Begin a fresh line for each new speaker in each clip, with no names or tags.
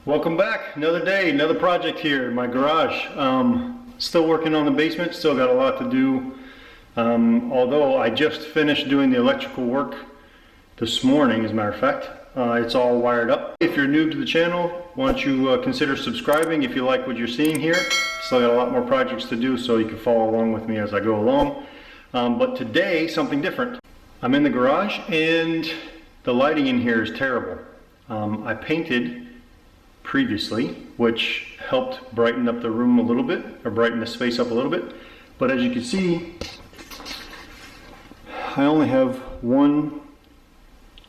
Welcome back. Another day, another project here in my garage. Still working on the basement, still got a lot to do. Although I just finished doing the electrical work this morning, as a matter of fact. It's all wired up. If you're new to the channel, why don't you consider subscribing if you like what you're seeing here. Still got a lot more projects to do, so you can follow along with me as I go along. But today, something different. I'm in the garage and the lighting in here is terrible. I painted previously, which helped brighten up the room a little bit, or brighten the space up a little bit. But as you can see, I only have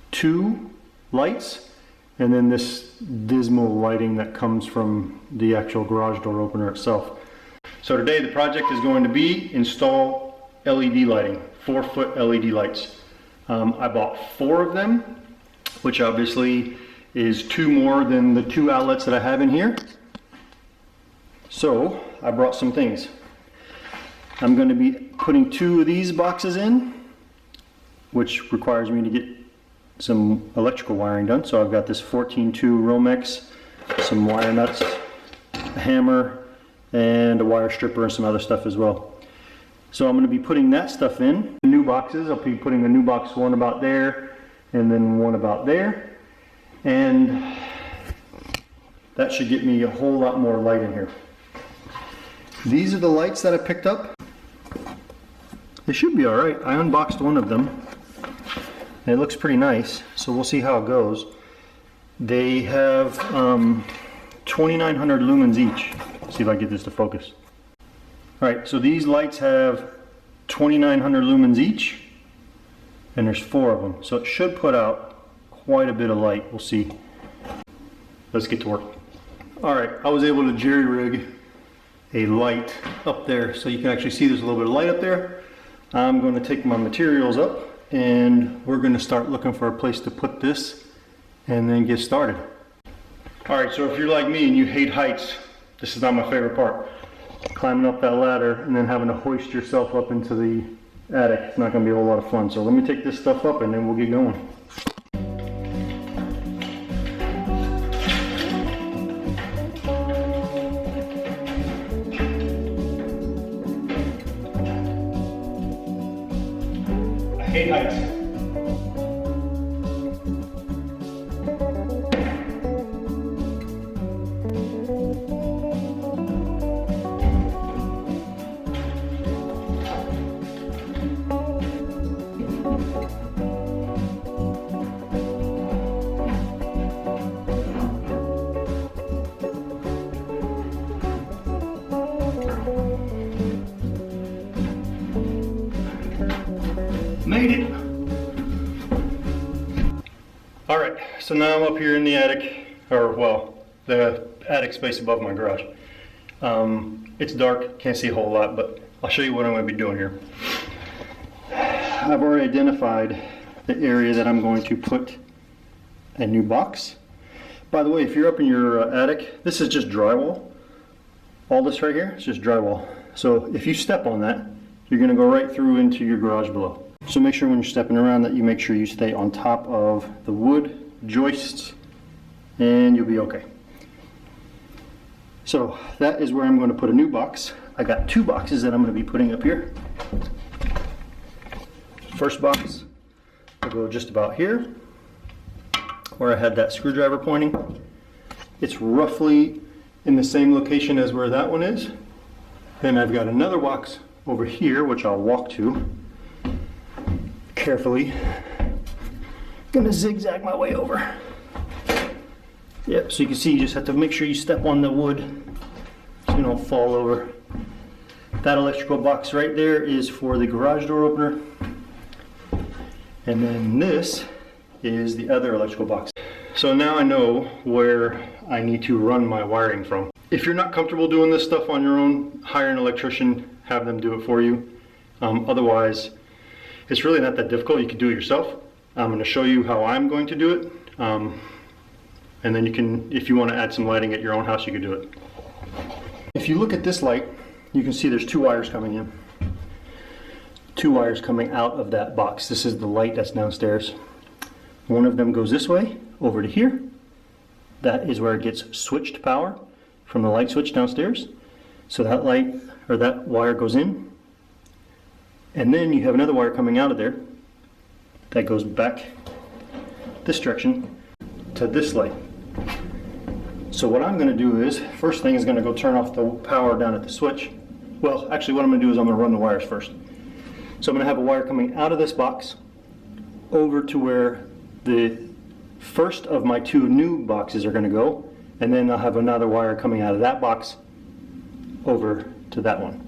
two lights, and then this dismal lighting that comes from the actual garage door opener itself. So today the project is going to be install LED lighting, 4-foot LED lights. I bought 4 of them, which obviously is 2 more than the 2 outlets that I have in here. So I brought some things. I'm going to be putting 2 of these boxes in, which requires me to get some electrical wiring done. So I've got this 14-2 Romex, some wire nuts, a hammer, and a wire stripper and some other stuff as well. So I'm going to be putting that stuff in new boxes. I'll be putting a new box, one about there and then one about there. And that should get me a whole lot more light in here. These are the lights that I picked up. They should be alright. I unboxed one of them. And it looks pretty nice, so we'll see how it goes. They have 2,900 lumens each. Let's see if I get this to focus. Alright, so these lights have 2,900 lumens each. And there's 4 of them. So it should put out quite a bit of light. We'll see. Let's get to work. Alright, I was able to jerry rig a light up there so you can actually see there's a little bit of light up there. I'm going to take my materials up and we're going to start looking for a place to put this and then get started. Alright, so if you're like me and you hate heights, this is not my favorite part. Climbing up that ladder and then having to hoist yourself up into the attic. It's not going to be a whole lot of fun. So let me take this stuff up and then we'll get going. I hate heights. Made it! Alright, so now I'm up here in the attic, or well, the attic space above my garage. It's dark, can't see a whole lot, but I'll show you what I'm going to be doing here. I've already identified the area that I'm going to put a new box. By the way, if you're up in your attic, this is just drywall. All this right here is just drywall. So if you step on that, you're going to go right through into your garage below. So make sure when you're stepping around that you make sure you stay on top of the wood joists and you'll be okay. So that is where I'm going to put a new box. I got 2 boxes that I'm going to be putting up here. First box will go just about here where I had that screwdriver pointing. It's roughly in the same location as where that one is. Then I've got another box over here which I'll walk to carefully. Gonna zigzag my way over. Yep, so you can see you just have to make sure you step on the wood so you don't fall over. That electrical box right there is for the garage door opener. And then this is the other electrical box. So now I know where I need to run my wiring from. If you're not comfortable doing this stuff on your own, hire an electrician, have them do it for you. Otherwise, it's really not that difficult. You can do it yourself. I'm going to show you how I'm going to do it. And then you can, if you want to add some lighting at your own house, you can do it. If you look at this light, you can see there's 2 wires coming in. 2 wires coming out of that box. This is the light that's downstairs. One of them goes this way, over to here, that is where it gets switched power from the light switch downstairs. So that light, or that wire goes in, and then you have another wire coming out of there that goes back this direction to this light. So what I'm going to do is, first thing is going to go turn off the power down at the switch. Well, actually what I'm going to do is I'm going to run the wires first. So I'm going to have a wire coming out of this box over to where the first of my two new boxes are going to go, and then I'll have another wire coming out of that box over to that one.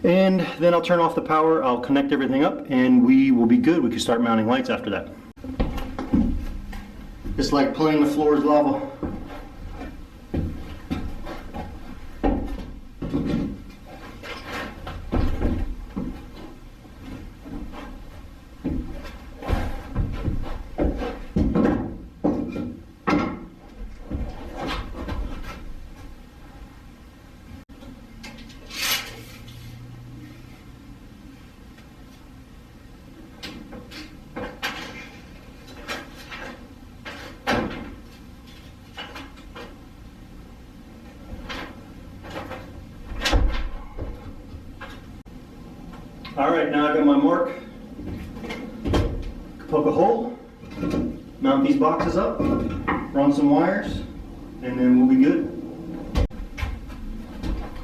And then I'll turn off the power, I'll connect everything up, and we will be good. We can start mounting lights after that. It's like playing the floor is lava. Alright, now I got my mark. Poke a hole, mount these boxes up, run some wires, and then we'll be good.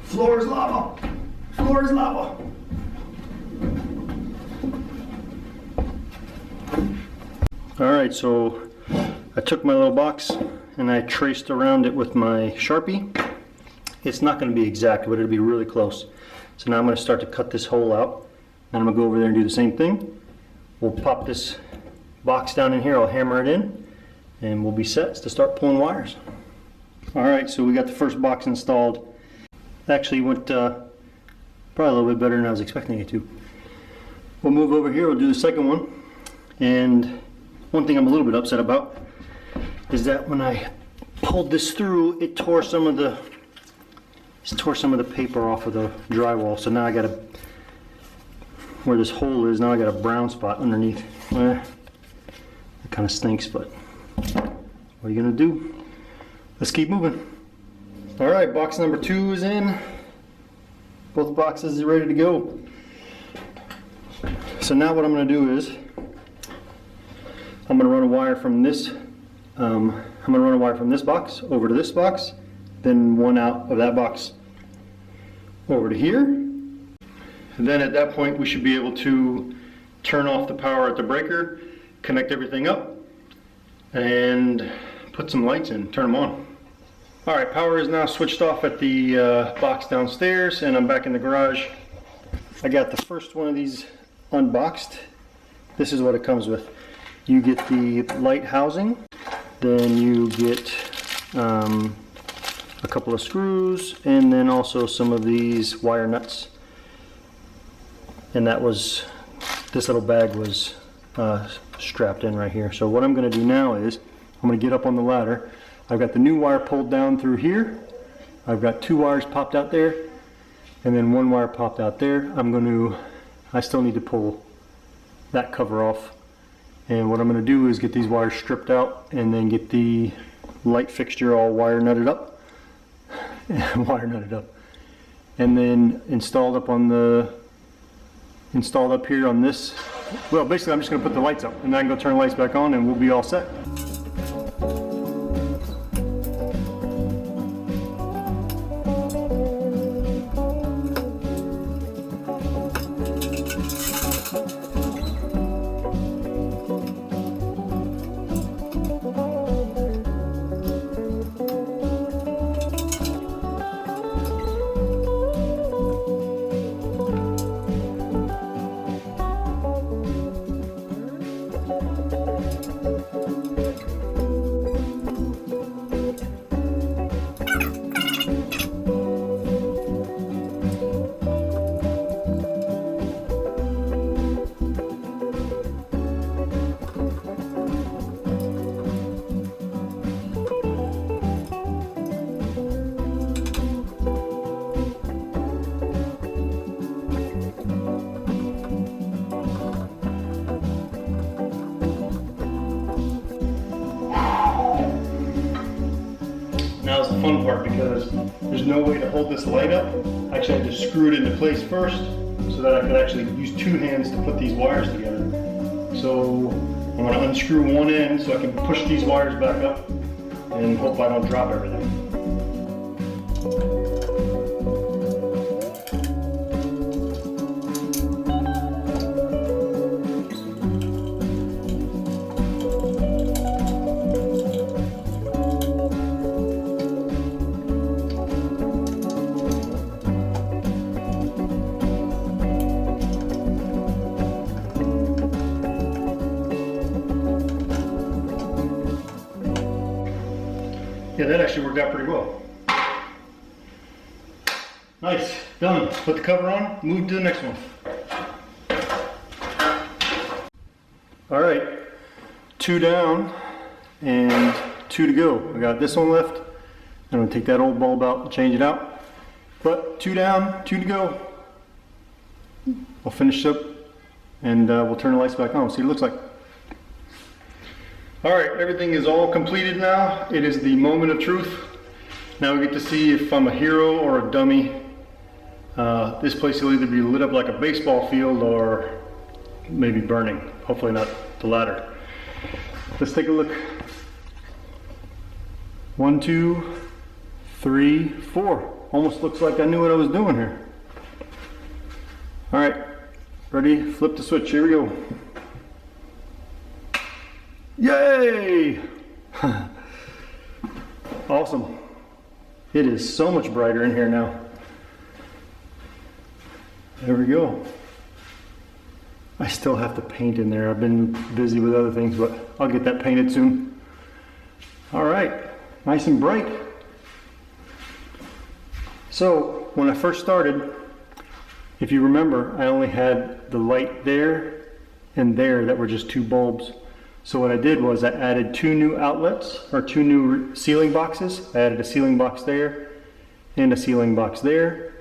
Floor is lava! Floor is lava! Alright, so I took my little box and I traced around it with my Sharpie. It's not going to be exact, but it'll be really close. So now I'm going to start to cut this hole out. Then I'm going to go over there and do the same thing. We'll pop this box down in here, I'll hammer it in, and we'll be set to start pulling wires. Alright, so we got the first box installed. Actually went probably a little bit better than I was expecting it to. We'll move over here, we'll do the second one. And one thing I'm a little bit upset about is that when I pulled this through, it tore some of the paper off of the drywall. So now I got where this hole is, now I got a brown spot underneath. It kind of stinks, but what are you gonna do? Let's keep moving. All right, box number 2 is in. Both boxes are ready to go. So now what I'm gonna do is I'm gonna run a wire from this. I'm gonna run a wire from this box over to this box, then one out of that box over to here. And then at that point we should be able to turn off the power at the breaker, connect everything up, and put some lights in, turn them on. Alright, power is now switched off at the box downstairs, and I'm back in the garage. I got the first one of these unboxed. This is what it comes with. You get the light housing, then you get a couple of screws, and then also some of these wire nuts. And that was, this little bag was strapped in right here. So what I'm going to do now is, I'm going to get up on the ladder. I've got the new wire pulled down through here. I've got 2 wires popped out there, and then 1 wire popped out there. I still need to pull that cover off. And what I'm going to do is get these wires stripped out, and then get the light fixture all wire nutted up. And then installed up here on this. Well, basically I'm just going to put the lights up, and then I can go turn the lights back on and we'll be all set. Now's the fun part because there's no way to hold this light up. I actually had to screw it into place first so that I could actually use two hands to put these wires together. So I'm going to unscrew one end so I can push these wires back up and hope I don't drop everything. Yeah, that actually worked out pretty well. Nice, done. Put the cover on, move to the next one. All right, 2 down and 2 to go. I got this one left. I'm gonna take that old bulb out and change it out. But 2 down, 2 to go. I'll finish up and we'll turn the lights back on, see what it looks like. All right, everything is all completed now. It is the moment of truth. Now we get to see if I'm a hero or a dummy. This place will either be lit up like a baseball field or maybe burning. Hopefully not the latter. Let's take a look. 1, 2, 3, 4. Almost looks like I knew what I was doing here. All right, ready? Flip the switch, here we go. Yay! Awesome. It is so much brighter in here now. There we go. I still have to paint in there. I've been busy with other things, but I'll get that painted soon. All right, nice and bright. So when I first started, if you remember, I only had the light there and there that were just 2 bulbs. So what I did was I added 2 new outlets, or 2 new ceiling boxes. I added a ceiling box there and a ceiling box there.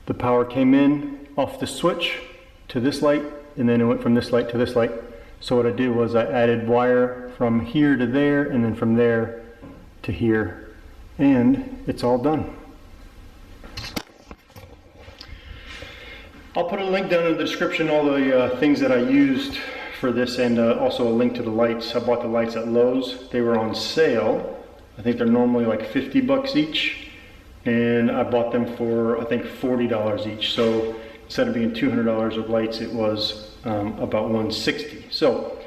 The power came in off the switch to this light, and then it went from this light to this light. So what I did was I added wire from here to there, and then from there to here. And it's all done. I'll put a link down in the description, all the things that I used for this, and also a link to the lights. I bought the lights at Lowe's. They were on sale. I think they're normally like 50 bucks each, and I bought them for I think $40 each. So instead of being $200 of lights, it was about $160. So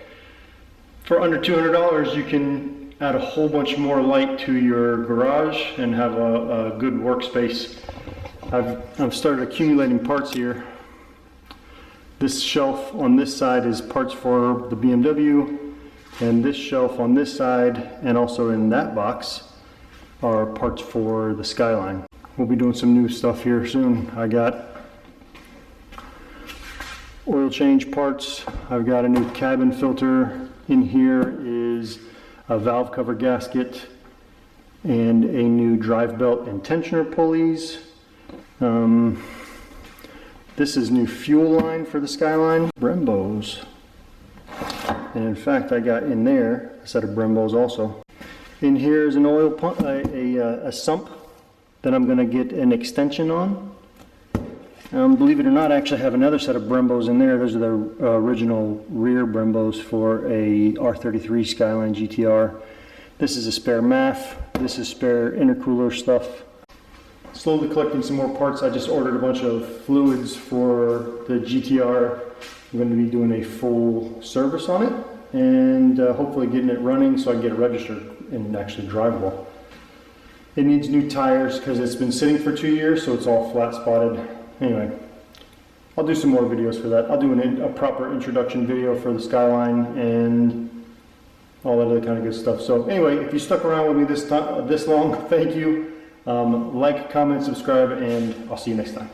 for under $200 you can add a whole bunch more light to your garage and have a good workspace. I've started accumulating parts here. This shelf on this side is parts for the BMW, and this shelf on this side and also in that box are parts for the Skyline. We'll be doing some new stuff here soon. I got oil change parts. I've got a new cabin filter. In here is a valve cover gasket and a new drive belt and tensioner pulleys. This is new fuel line for the Skyline. Brembos. And in fact, I got in there a set of Brembos also. In here is an oil pump, a sump that I'm going to get an extension on. Believe it or not, I actually have another set of Brembos in there. Those are the original rear Brembos for a R33 Skyline GTR. This is a spare MAF. This is spare intercooler stuff. Slowly collecting some more parts. I just ordered a bunch of fluids for the GTR. I'm going to be doing a full service on it and hopefully getting it running so I can get it registered and actually drive well. It needs new tires because it's been sitting for 2 years, so it's all flat spotted. Anyway, I'll do some more videos for that. I'll do a proper introduction video for the Skyline and all that other kind of good stuff. So anyway, if you stuck around with me this long, thank you. Like, comment, subscribe, and I'll see you next time.